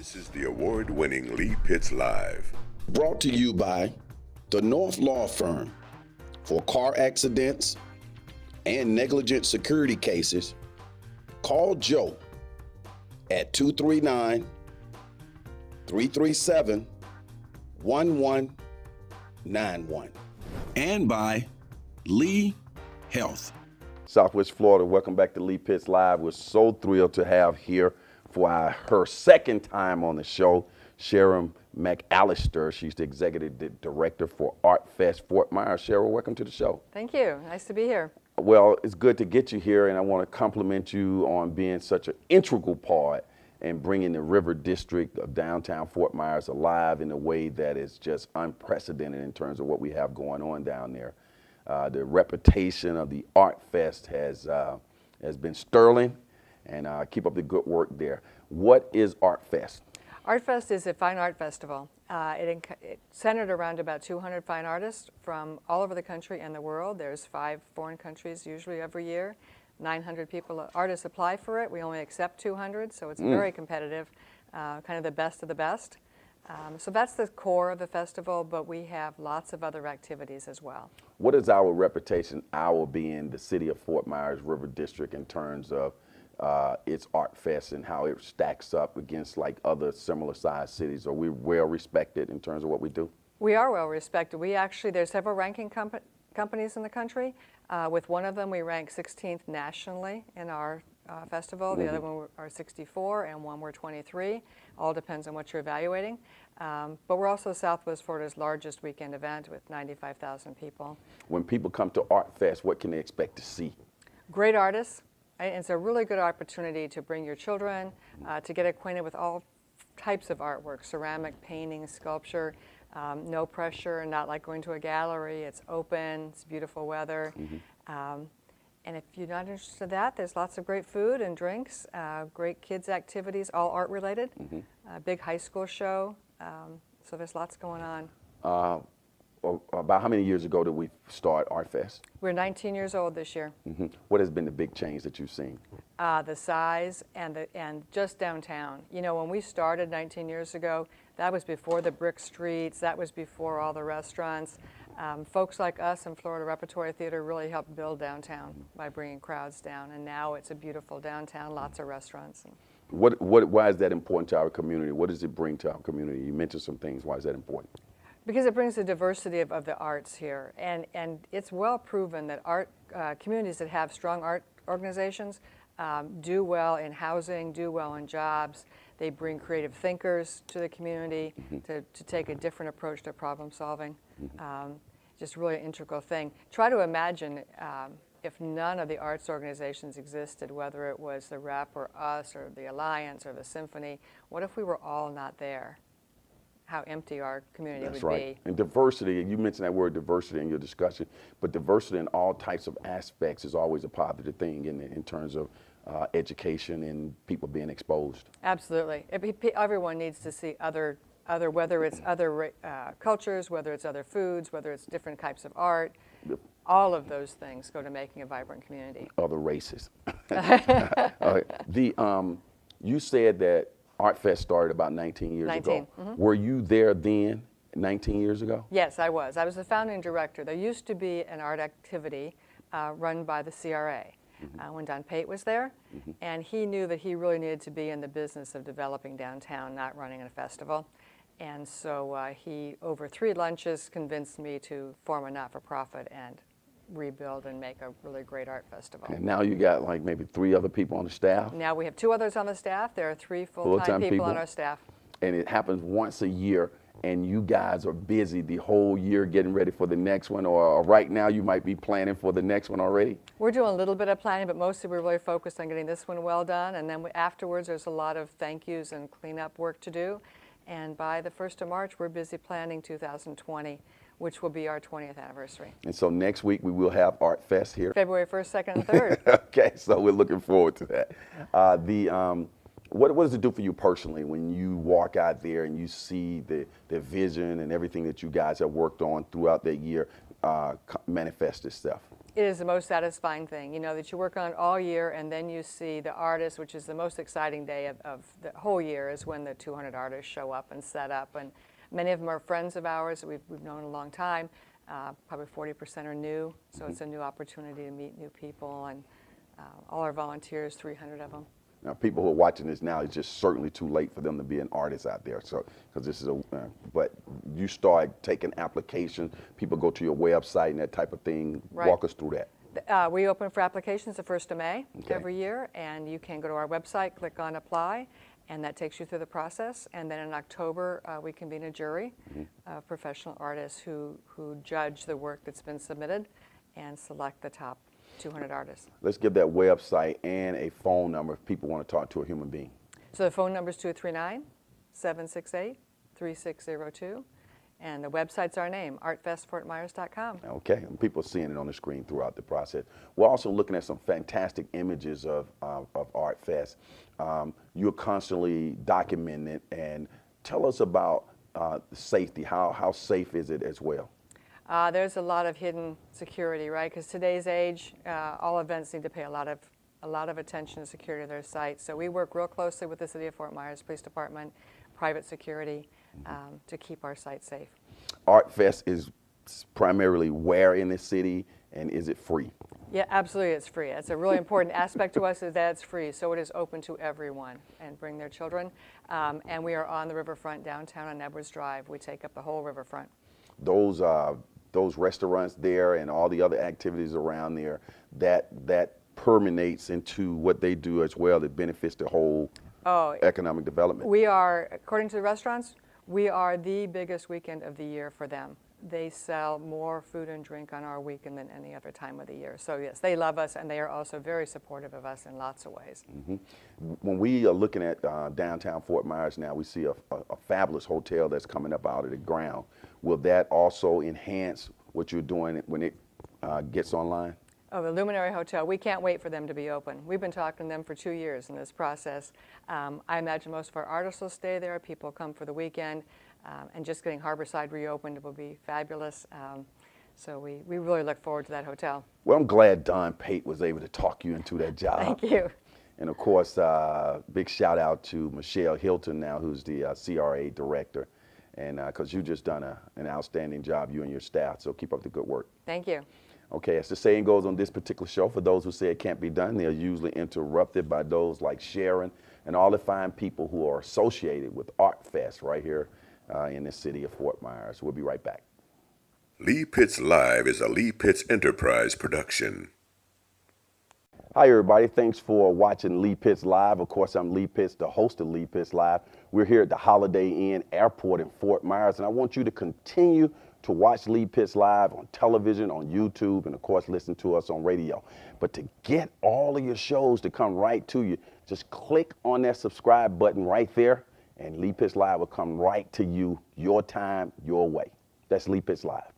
This is the award-winning Lee Pitts Live. Brought to you by the North Law Firm. For car accidents and negligent security cases, call Joe at 239-337-1191. And by Lee Health. Southwest Florida, welcome back to Lee Pitts Live. We're so thrilled to have here for her second time on the show, Sharon McAllister. She's the Executive Director for ArtFest Fort Myers. Sharon, welcome to the show. Thank you. Nice to be here. Well, it's good to get you here, and I want to compliment you on being such an integral part in bringing the River District of downtown Fort Myers alive in a way that is just unprecedented in terms of what we have going on down there. The reputation of the ArtFest has been sterling, and keep up the good work there. What is ArtFest? ArtFest is a fine art festival. It's centered around about 200 fine artists from all over the country and the world. There's 5 foreign countries usually every year. 900 artists apply for it. We only accept 200, so it's very competitive, kind of the best of the best. So that's the core of the festival, but we have lots of other activities as well. What is our reputation, our being the city of Fort Myers River District, in terms of its ArtFest and how it stacks up against like other similar sized cities? Are we well respected in terms of what we do? We are well respected. There's several ranking companies in the country. With one of them, we rank 16th nationally in our festival. The other one are 64, and one we're 23. All depends on what you're evaluating. But we're also Southwest Florida's largest weekend event with 95,000 people. When people come to ArtFest, what can they expect to see? Great artists. It's a really good opportunity to bring your children, to get acquainted with all types of artwork, ceramic, painting, sculpture. No pressure, not like going to a gallery. It's open, it's beautiful weather. And if you're not interested in that, there's lots of great food and drinks, great kids activities, all art related, big high school show. So there's lots going on. About how many years ago did we start ArtFest? We're 19 years old this year. What has been the big change that you've seen? The size and just downtown. You know, when we started 19 years ago, that was before the brick streets, that was before all the restaurants. Folks like us in Florida Repertory Theater really helped build downtown by bringing crowds down, and now it's a beautiful downtown, lots of restaurants. Why is that important to our community? What does it bring to our community? You mentioned some things. Why is that important? Because it brings the diversity of the arts here, and it's well proven that communities that have strong art organizations do well in housing, do well in jobs. They bring creative thinkers to the community to take a different approach to problem solving. Just really an integral thing. Try to imagine if none of the arts organizations existed, whether it was the Rep or us or the Alliance or the Symphony. What if we were all not there? How empty our community would be. And diversity, you mentioned that word diversity in your discussion, but diversity in all types of aspects is always a positive thing in terms of education and people being exposed. Absolutely. Everyone needs to see other whether it's other cultures, whether it's other foods, whether it's different types of art. All of those things go to making a vibrant community. Other races. You said that ArtFest started about 19 years ago. Were you there then, 19 years ago? Yes, I was. I was the founding director. There used to be an art activity run by the CRA when Don Pate was there, and he knew that he really needed to be in the business of developing downtown, not running a festival. And so he, over 3 lunches, convinced me to form a not-for-profit and rebuild and make a really great art festival. And now you got like maybe 3 other people on the staff? Now we have 2 others on the staff. There are 3 full-time people on our staff. And it happens once a year, and you guys are busy the whole year getting ready for the next one, or right now you might be planning for the next one already? We're doing a little bit of planning, but mostly we're really focused on getting this one well done, and then afterwards there's a lot of thank yous and cleanup work to do. And by the 1st of March, we're busy planning 2020. Which will be our 20th anniversary. And so next week we will have ArtFest here. February 1st, 2nd, and 3rd. Okay, so we're looking forward to that. What does it do for you personally when you walk out there and you see the vision and everything that you guys have worked on throughout that year manifest itself? It is the most satisfying thing, you know, that you work on it all year and then you see the artists, which is the most exciting day of the whole year, is when the 200 artists show up and set up. And many of them are friends of ours that we've known a long time. Probably 40% are new, so it's a new opportunity to meet new people. And all our volunteers, 300 of them. Now, people who are watching this now, it's just certainly too late for them to be an artist out there. So, because this is but you start taking applications, people go to your website and that type of thing. Right. Walk us through that. We open for applications the 1st of May Okay. every year, and you can go to our website, click on apply, and that takes you through the process. And then in October, we convene a jury of professional artists who judge the work that's been submitted and select the top 200 artists. Let's give that website and a phone number if people want to talk to a human being. So the phone number is 239-768-3602, and the website's our name, artfestfortmyers.com. Okay, and people are seeing it on the screen throughout the process. We're also looking at some fantastic images of ArtFest. You're constantly documenting it, and tell us about safety. How safe is it as well? There's a lot of hidden security, right? Because today's age, all events need to pay a lot of attention to security of their sites. So we work real closely with the City of Fort Myers Police Department, private security, to keep our site safe. ArtFest is primarily where in the city, and is it free? Yeah, absolutely, it's free. It's a really important aspect to us is that it's free, so it is open to everyone, and bring their children. And we are on the riverfront downtown on Edwards Drive. We take up the whole riverfront. Those restaurants there and all the other activities around there, that permeates into what they do as well. It benefits the whole economic development. We are, according to the restaurants, we are the biggest weekend of the year for them. They sell more food and drink on our weekend than any other time of the year. So yes, they love us, and they are also very supportive of us in lots of ways. When we are looking at downtown Fort Myers now, we see a fabulous hotel that's coming up out of the ground. Will that also enhance what you're doing when it gets online? Oh, the Luminary Hotel, we can't wait for them to be open. We've been talking to them for 2 years in this process. I imagine most of our artists will stay there. People come for the weekend. And just getting Harborside reopened will be fabulous. So we really look forward to that hotel. Well, I'm glad Don Pate was able to talk you into that job. Thank you. And of course, big shout out to Michelle Hilton now, who's the CRA director. And because you've just done an outstanding job, you and your staff, so keep up the good work. Thank you. Okay, as the saying goes on this particular show, for those who say it can't be done, they're usually interrupted by those like Sharon and all the fine people who are associated with ArtFest right here in the city of Fort Myers. We'll be right back. Lee Pitts Live is a Lee Pitts Enterprise production. Hi, everybody. Thanks for watching Lee Pitts Live. Of course, I'm Lee Pitts, the host of Lee Pitts Live. We're here at the Holiday Inn Airport in Fort Myers, and I want you to continue to watch Lee Pitts Live on television, on YouTube, and of course, listen to us on radio. But to get all of your shows to come right to you, just click on that subscribe button right there, and Lee Pitts Live will come right to you, your time, your way. That's Lee Pitts Live.